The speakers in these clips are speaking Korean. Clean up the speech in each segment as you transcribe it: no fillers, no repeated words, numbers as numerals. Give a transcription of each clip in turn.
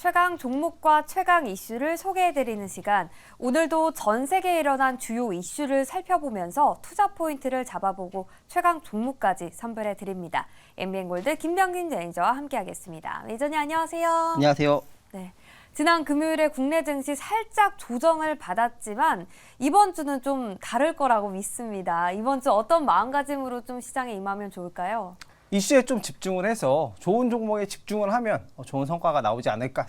최강 종목과 최강 이슈를 소개해드리는 시간. 오늘도 전 세계에 일어난 주요 이슈를 살펴보면서 투자 포인트를 잡아보고 최강 종목까지 선별해드립니다. MBN골드 김병긴 매니저와 함께하겠습니다. 매니저님 안녕하세요. 안녕하세요. 네. 지난 금요일에 국내 증시 살짝 조정을 받았지만 이번 주는 좀 다를 거라고 믿습니다. 이번 주 어떤 마음가짐으로 좀 시장에 임하면 좋을까요? 이슈에 좀 집중을 해서 좋은 종목에 집중을 하면 좋은 성과가 나오지 않을까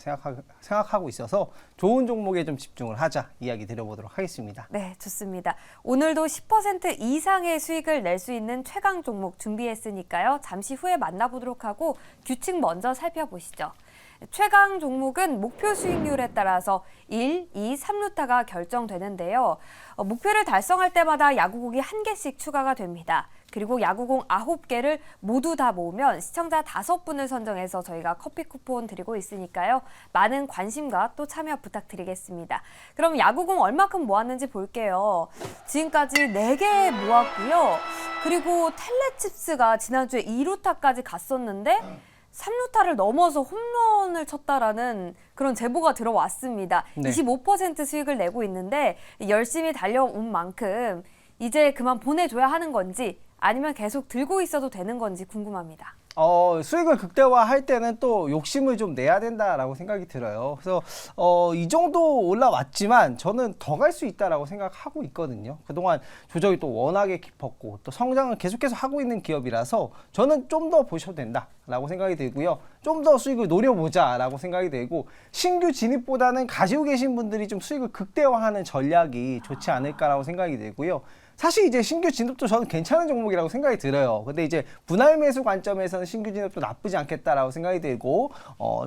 생각하고 있어서 좋은 종목에 좀 집중을 하자 이야기 드려보도록 하겠습니다. 네, 좋습니다. 오늘도 10% 이상의 수익을 낼 수 있는 최강 종목 준비했으니까요. 잠시 후에 만나보도록 하고 규칙 먼저 살펴보시죠. 최강 종목은 목표 수익률에 따라서 1, 2, 3루타가 결정되는데요. 목표를 달성할 때마다 야구공이 1개씩 추가가 됩니다. 그리고 야구공 9개를 모두 다 모으면 시청자 5분을 선정해서 저희가 커피 쿠폰 드리고 있으니까요. 많은 관심과 또 참여 부탁드리겠습니다. 그럼 야구공 얼마큼 모았는지 볼게요. 지금까지 4개 모았고요. 그리고 텔레칩스가 지난주에 2루타까지 갔었는데 3루타를 넘어서 홈런을 쳤다라는 그런 제보가 들어왔습니다. 네. 25% 수익을 내고 있는데 열심히 달려온 만큼 이제 그만 보내줘야 하는 건지 아니면 계속 들고 있어도 되는 건지 궁금합니다. 수익을 극대화할 때는 또 욕심을 좀 내야 된다라고 생각이 들어요. 그래서 이 정도 올라왔지만 저는 더 갈 수 있다라고 생각하고 있거든요. 그동안 조정이 또 워낙에 깊었고 또 성장을 계속해서 하고 있는 기업이라서 저는 좀 더 보셔도 된다라고 생각이 들고요. 좀 더 수익을 노려보자라고 생각이 되고 신규 진입보다는 가지고 계신 분들이 좀 수익을 극대화하는 전략이 좋지 않을까라고 생각이 들고요. 사실 이제 신규 진입도 저는 괜찮은 종목이라고 생각이 들어요. 근데 이제 분할 매수 관점에서는 신규 진입도 나쁘지 않겠다라고 생각이 들고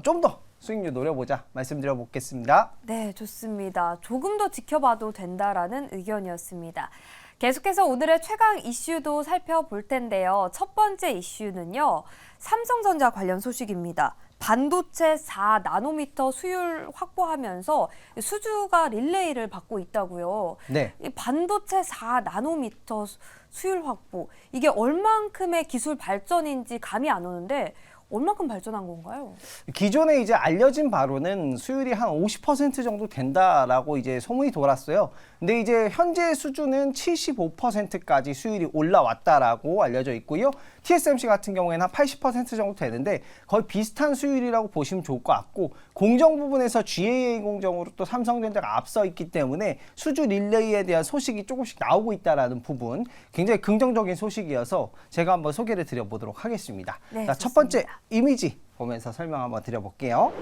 좀 더 수익률 노려보자 말씀드려 보겠습니다. 네, 좋습니다. 조금 더 지켜봐도 된다라는 의견이었습니다. 계속해서 오늘의 최강 이슈도 살펴볼 텐데요. 첫 번째 이슈는요. 삼성전자 관련 소식입니다. 반도체 4나노미터 수율 확보하면서 수주가 릴레이를 받고 있다고요. 네. 이 반도체 4나노미터 수율 확보, 이게 얼만큼의 기술 발전인지 감이 안 오는데 얼만큼 발전한 건가요? 기존에 이제 알려진 바로는 수율이 한 50% 정도 된다라고 이제 소문이 돌았어요. 근데 이제 현재 수준은 75%까지 수율이 올라왔다라고 알려져 있고요. TSMC 같은 경우에는 한 80% 정도 되는데 거의 비슷한 수율이라고 보시면 좋을 것 같고 공정 부분에서 GAA 공정으로 또 삼성전자가 앞서 있기 때문에 수주 릴레이에 대한 소식이 조금씩 나오고 있다라는 부분 굉장히 긍정적인 소식이어서 제가 한번 소개를 드려보도록 하겠습니다. 네, 자, 첫 번째 이미지 보면서 설명 한번 드려볼게요.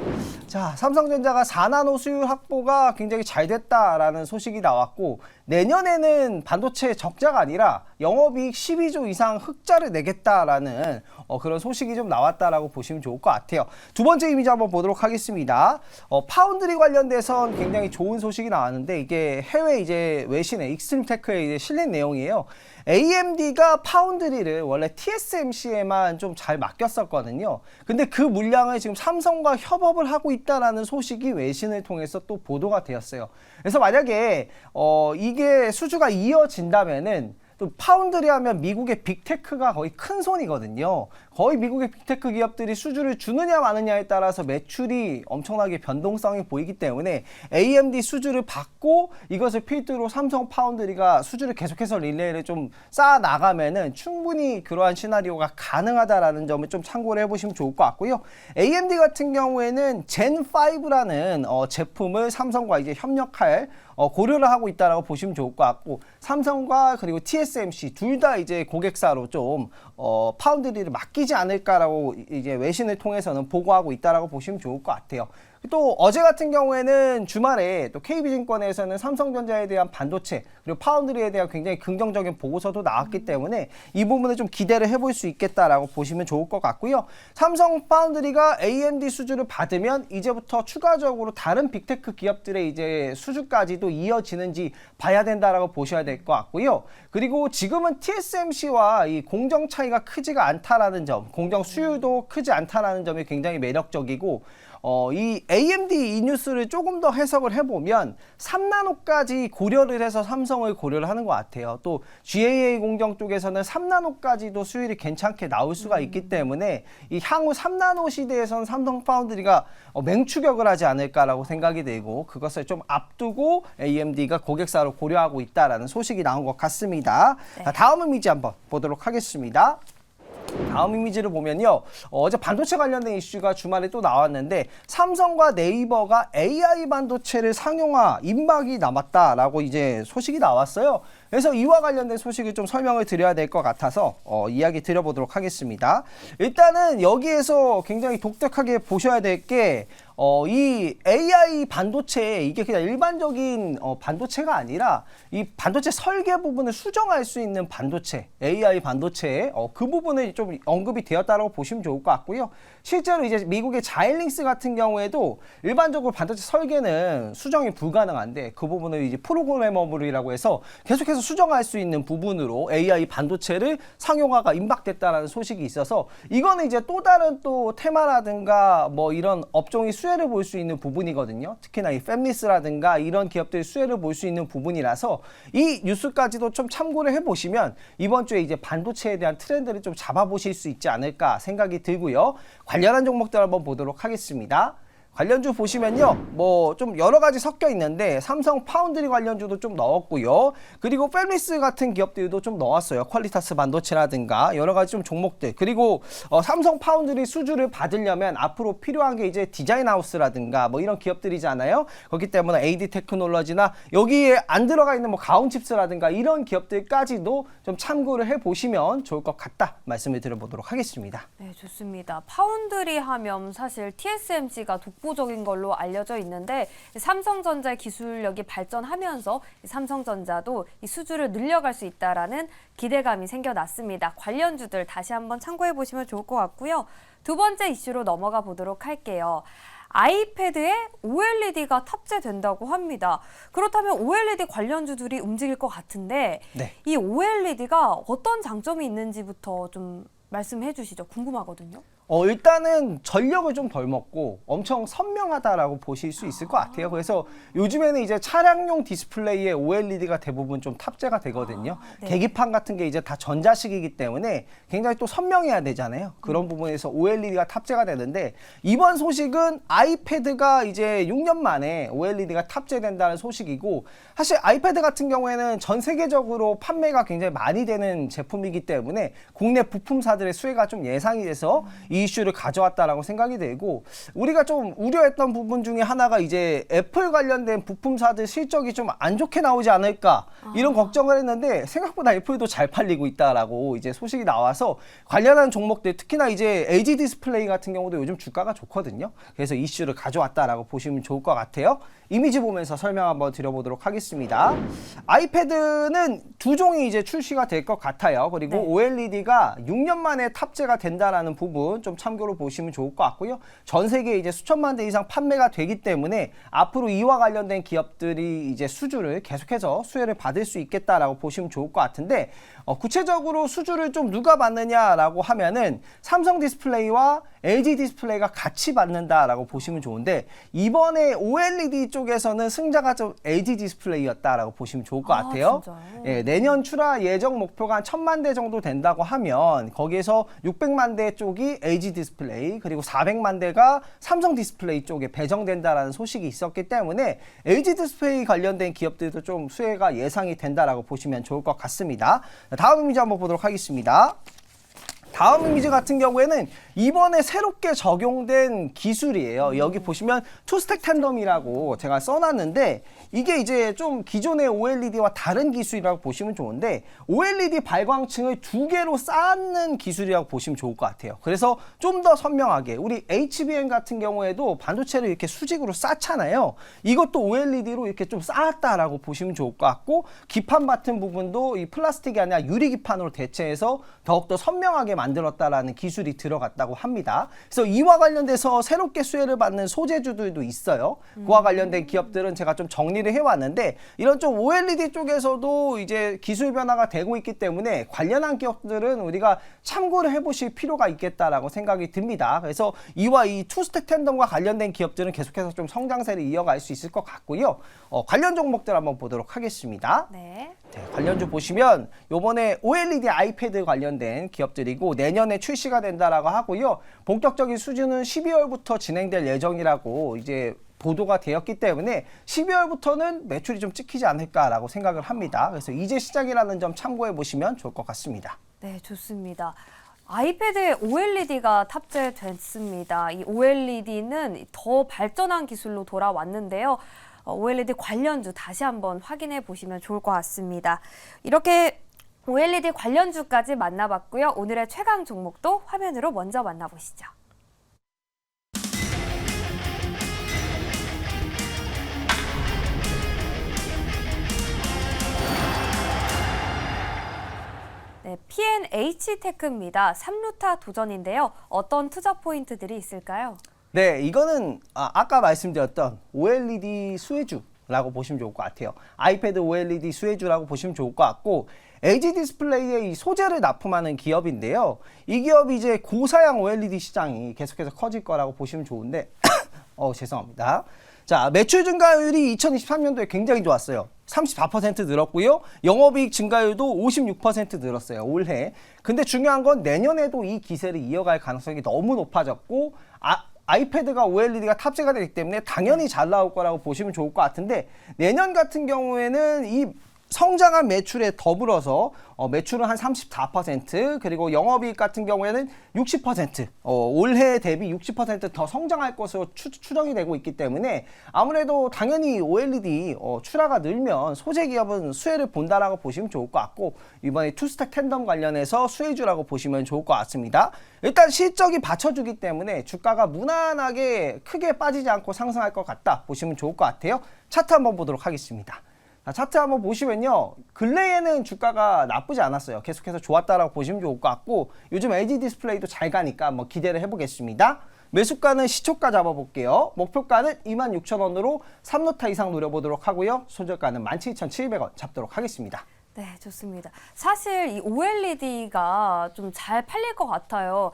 자, 삼성전자가 4나노 수율 확보가 굉장히 잘 됐다라는 소식이 나왔고 내년에는 반도체 적자가 아니라 영업이익 12조 이상 흑자를 내겠다라는 그런 소식이 좀 나왔다라고 보시면 좋을 것 같아요. 두 번째 이미지 한번 보도록 하겠습니다. 파운드리 관련돼선 굉장히 좋은 소식이 나왔는데 이게 해외 이제 외신의 익스트림테크에 이제 실린 내용이에요. AMD가 파운드리를 원래 TSMC에만 좀 잘 맡겼었거든요. 근데 그 물량을 지금 삼성과 협업을 하고 있다라는 소식이 외신을 통해서 또 보도가 되었어요. 그래서 만약에 이게 수주가 이어진다면은 또 파운드리 하면 미국의 빅테크가 거의 큰 손이거든요. 거의 미국의 빅테크 기업들이 수주를 주느냐 마느냐에 따라서 매출이 엄청나게 변동성이 보이기 때문에 AMD 수주를 받고 이것을 필두로 삼성 파운드리가 수주를 계속해서 릴레이를 좀 쌓아 나가면은 충분히 그러한 시나리오가 가능하다라는 점을 좀 참고를 해보시면 좋을 것 같고요. AMD 같은 경우에는 젠5라는 제품을 삼성과 이제 협력할 고려를 하고 있다라고 보시면 좋을 것 같고 삼성과 그리고 TSMC 둘 다 이제 고객사로 좀 파운드리를 맡기지 않을까라고 이제 외신을 통해서는 보고하고 있다라고 보시면 좋을 것 같아요. 또 어제 같은 경우에는 주말에 또 KB증권에서는 삼성전자에 대한 반도체 그리고 파운드리에 대한 굉장히 긍정적인 보고서도 나왔기 때문에 이 부분을 좀 기대를 해볼 수 있겠다라고 보시면 좋을 것 같고요. 삼성 파운드리가 AMD 수주를 받으면 이제부터 추가적으로 다른 빅테크 기업들의 이제 수주까지도 이어지는지 봐야 된다라고 보셔야 될 것 같고요. 그리고 지금은 TSMC와 이 공정 차이가 크지가 않다라는 점, 공정 수율도 크지 않다라는 점이 굉장히 매력적이고 이 AMD 이 뉴스를 조금 더 해석을 해보면 3나노까지 고려를 해서 삼성을 고려를 하는 것 같아요. 또 GAA 공정 쪽에서는 3나노까지도 수율이 괜찮게 나올 수가 있기 때문에 이 향후 3나노 시대에서는 삼성 파운드리가 맹추격을 하지 않을까라고 생각이 되고, 그것을 좀 앞두고 AMD가 고객사로 고려하고 있다라는 소식이 나온 것 같습니다. 네. 자, 다음 이미지 한번 보도록 하겠습니다. 다음 이미지를 보면요, 어제 반도체 관련된 이슈가 주말에 또 나왔는데, 삼성과 네이버가 AI 반도체를 상용화 임박이 남았다라고 이제 소식이 나왔어요. 그래서 이와 관련된 소식을 좀 설명을 드려야 될 것 같아서 이야기 드려보도록 하겠습니다. 일단은 여기에서 굉장히 독특하게 보셔야 될 게 이 AI 반도체, 이게 그냥 일반적인 반도체가 아니라 이 반도체 설계 부분을 수정할 수 있는 반도체, AI 반도체, 그 부분을 좀 언급이 되었다고 보시면 좋을 것 같고요. 실제로 이제 미국의 자일링스 같은 경우에도 일반적으로 반도체 설계는 수정이 불가능한데, 그 부분을 이제 프로그래머블이라고 해서 계속해서 수정할 수 있는 부분으로 AI 반도체를 상용화가 임박됐다라는 소식이 있어서, 이거는 이제 또 다른 또 테마라든가 뭐 이런 업종이 수혜를 볼 수 있는 부분이거든요. 특히나 이 팹리스라든가 이런 기업들이 수혜를 볼 수 있는 부분이라서 이 뉴스까지도 좀 참고를 해보시면 이번 주에 이제 반도체에 대한 트렌드를 좀 잡아보실 수 있지 않을까 생각이 들고요. 관련한 종목들 한번 보도록 하겠습니다. 관련주 보시면요, 뭐 좀 여러 가지 섞여 있는데 삼성 파운드리 관련주도 좀 넣었고요. 그리고 팹리스 같은 기업들도 좀 넣었어요. 퀄리타스 반도체라든가 여러 가지 좀 종목들. 그리고 삼성 파운드리 수주를 받으려면 앞으로 필요한 게 이제 디자인 하우스라든가 뭐 이런 기업들이잖아요. 그렇기 때문에 AD 테크놀로지나 여기에 안 들어가 있는 뭐 가온칩스라든가 이런 기업들까지도 좀 참고를 해 보시면 좋을 것 같다 말씀을 드려보도록 하겠습니다. 네, 좋습니다. 파운드리 하면 사실 TSMC가 독보적인 걸로 알려져 있는데, 삼성전자의 기술력이 발전하면서 삼성전자도 이 수주를 늘려갈 수 있다라는 기대감이 생겨났습니다. 관련주들 다시 한번 참고해 보시면 좋을 것 같고요. 두 번째 이슈로 넘어가 보도록 할게요. 아이패드에 OLED가 탑재된다고 합니다. 그렇다면 OLED 관련주들이 움직일 것 같은데, 네. 이 OLED가 어떤 장점이 있는지부터 좀 말씀해 주시죠. 궁금하거든요. 일단은 전력을 좀 덜 먹고 엄청 선명하다라고 보실 수 있을 것 같아요. 그래서 요즘에는 이제 차량용 디스플레이에 OLED가 대부분 좀 탑재가 되거든요. 네. 계기판 같은 게 이제 다 전자식이기 때문에 굉장히 또 선명해야 되잖아요. 그런 부분에서 OLED가 탑재가 되는데, 이번 소식은 아이패드가 이제 6년 만에 OLED가 탑재된다는 소식이고, 사실 아이패드 같은 경우에는 전 세계적으로 판매가 굉장히 많이 되는 제품이기 때문에 국내 부품사들의 수혜가 좀 예상이 돼서 이 이슈를 가져왔다라고 생각이 되고, 우리가 좀 우려했던 부분 중에 하나가 이제 애플 관련된 부품사들 실적이 좀 안 좋게 나오지 않을까 이런 걱정을 했는데, 생각보다 애플도 잘 팔리고 있다라고 이제 소식이 나와서 관련한 종목들, 특히나 이제 LG 디스플레이 같은 경우도 요즘 주가가 좋거든요. 그래서 이슈를 가져왔다라고 보시면 좋을 것 같아요. 이미지 보면서 설명 한번 드려보도록 하겠습니다. 아이패드는 두 종이 이제 출시가 될 것 같아요. 그리고 네. OLED가 6년 만에 탑재가 된다라는 부분 좀 참고로 보시면 좋을 것 같고요. 전 세계에 이제 수천만 대 이상 판매가 되기 때문에 앞으로 이와 관련된 기업들이 이제 수주를 계속해서 수혜를 받을 수 있겠다라고 보시면 좋을 것 같은데, 구체적으로 수주를 좀 누가 받느냐라고 하면은 삼성 디스플레이와 LG 디스플레이가 같이 받는다라고 보시면 좋은데, 이번에 OLED 쪽에서는 승자가 좀 LG 디스플레이였다라고 보시면 좋을 것 같아요. 진짜요? 예, 내년 출하 예정 목표가 한 1000만 대 정도 된다고 하면 거기에서 600만 대 쪽이 LG 디스플레이, 그리고 400만 대가 삼성 디스플레이 쪽에 배정된다라는 소식이 있었기 때문에 LG 디스플레이 관련된 기업들도 좀 수혜가 예상이 된다라고 보시면 좋을 것 같습니다. 다음 이미지 한번 보도록 하겠습니다. 다음 이미지 같은 경우에는 이번에 새롭게 적용된 기술이에요. 여기 보시면 투스택 텐덤이라고 제가 써놨는데, 이게 이제 좀 기존의 OLED와 다른 기술이라고 보시면 좋은데, OLED 발광층을 두 개로 쌓는 기술이라고 보시면 좋을 것 같아요. 그래서 좀 더 선명하게, 우리 HBM 같은 경우에도 반도체를 이렇게 수직으로 쌓잖아요. 이것도 OLED로 이렇게 좀 쌓았다라고 보시면 좋을 것 같고, 기판 같은 부분도 이 플라스틱이 아니라 유리 기판으로 대체해서 더욱더 선명하게 만들었다라는 기술이 들어갔다. 나왔다고 합니다. 그래서 이와 관련돼서 새롭게 수혜를 받는 소재주들도 있어요. 그와 관련된 기업들은 제가 좀 정리를 해왔는데 이런 좀 OLED 쪽에서도 이제 기술 변화가 되고 있기 때문에 관련한 기업들은 우리가 참고를 해보실 필요가 있겠다라고 생각이 듭니다. 그래서 이와 이 투스택 텐덤과 관련된 기업들은 계속해서 좀 성장세를 이어갈 수 있을 것 같고요. 관련 종목들 한번 보도록 하겠습니다. 네. 네, 관련주 보시면 요번에 OLED 아이패드 관련된 기업들이고 내년에 출시가 된다라고 하고요. 본격적인 수주는 12월부터 진행될 예정이라고 이제 보도가 되었기 때문에 12월부터는 매출이 좀 찍히지 않을까라고 생각을 합니다. 그래서 이제 시작이라는 점 참고해 보시면 좋을 것 같습니다. 네, 좋습니다. 아이패드에 OLED가 탑재됐습니다. 이 OLED는 더 발전한 기술로 돌아왔는데요. OLED 관련주 다시 한번 확인해 보시면 좋을 것 같습니다. 이렇게 OLED 관련주까지 만나봤고요. 오늘의 최강 종목도 화면으로 먼저 만나보시죠. 네, P&H테크입니다. 3루타 도전인데요. 어떤 투자 포인트들이 있을까요? 네, 이거는 아까 말씀드렸던 OLED 수혜주라고 보시면 좋을 것 같아요. 아이패드 OLED 수혜주라고 보시면 좋을 것 같고 LG 디스플레이의 이 소재를 납품하는 기업인데요. 이 기업이 이제 고사양 OLED 시장이 계속해서 커질 거라고 보시면 좋은데 죄송합니다. 자, 매출 증가율이 2023년도에 굉장히 좋았어요. 34% 늘었고요. 영업이익 증가율도 56% 늘었어요. 올해. 근데 중요한 건 내년에도 이 기세를 이어갈 가능성이 너무 높아졌고 아이패드가 OLED가 탑재가 되기 때문에 당연히 잘 나올 거라고 보시면 좋을 것 같은데 내년 같은 경우에는 이 성장한 매출에 더불어서 매출은 한 34% 그리고 영업이익 같은 경우에는 60% 올해 대비 60% 더 성장할 것으로 추정이 되고 있기 때문에 아무래도 당연히 OLED 출하가 늘면 소재 기업은 수혜를 본다라고 보시면 좋을 것 같고 이번에 투스택 텐덤 관련해서 수혜주라고 보시면 좋을 것 같습니다. 일단 실적이 받쳐주기 때문에 주가가 무난하게 크게 빠지지 않고 상승할 것 같다 보시면 좋을 것 같아요. 차트 한번 보도록 하겠습니다. 자, 차트 한번 보시면요. 근래에는 주가가 나쁘지 않았어요. 계속해서 좋았다라고 보시면 좋을 것 같고 요즘 LG 디스플레이도 잘 가니까 한번 기대를 해보겠습니다. 매수가는 시초가 잡아볼게요. 목표가는 26,000원으로 3루타 이상 노려보도록 하고요. 손절가는 17,700원 잡도록 하겠습니다. 네, 좋습니다. 사실 이 OLED가 좀 잘 팔릴 것 같아요.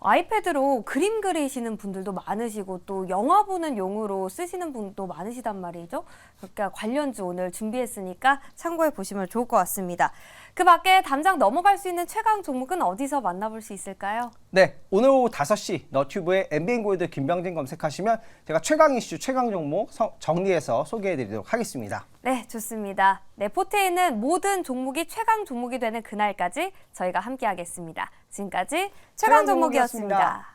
아이패드로 그림 그리시는 분들도 많으시고 또 영화 보는 용으로 쓰시는 분도 많으시단 말이죠. 그러니까 관련주 오늘 준비했으니까 참고해 보시면 좋을 것 같습니다. 그 밖에 당장 넘어갈 수 있는 최강 종목은 어디서 만나볼 수 있을까요? 네, 오늘 오후 5시 너튜브에 MBN골드 김병진 검색하시면 제가 최강 이슈, 최강 종목 정리해서 소개해드리도록 하겠습니다. 네, 좋습니다. 네, 포트에는 모든 종목이 최강 종목이 되는 그날까지 저희가 함께하겠습니다. 지금까지 최강 종목이었습니다.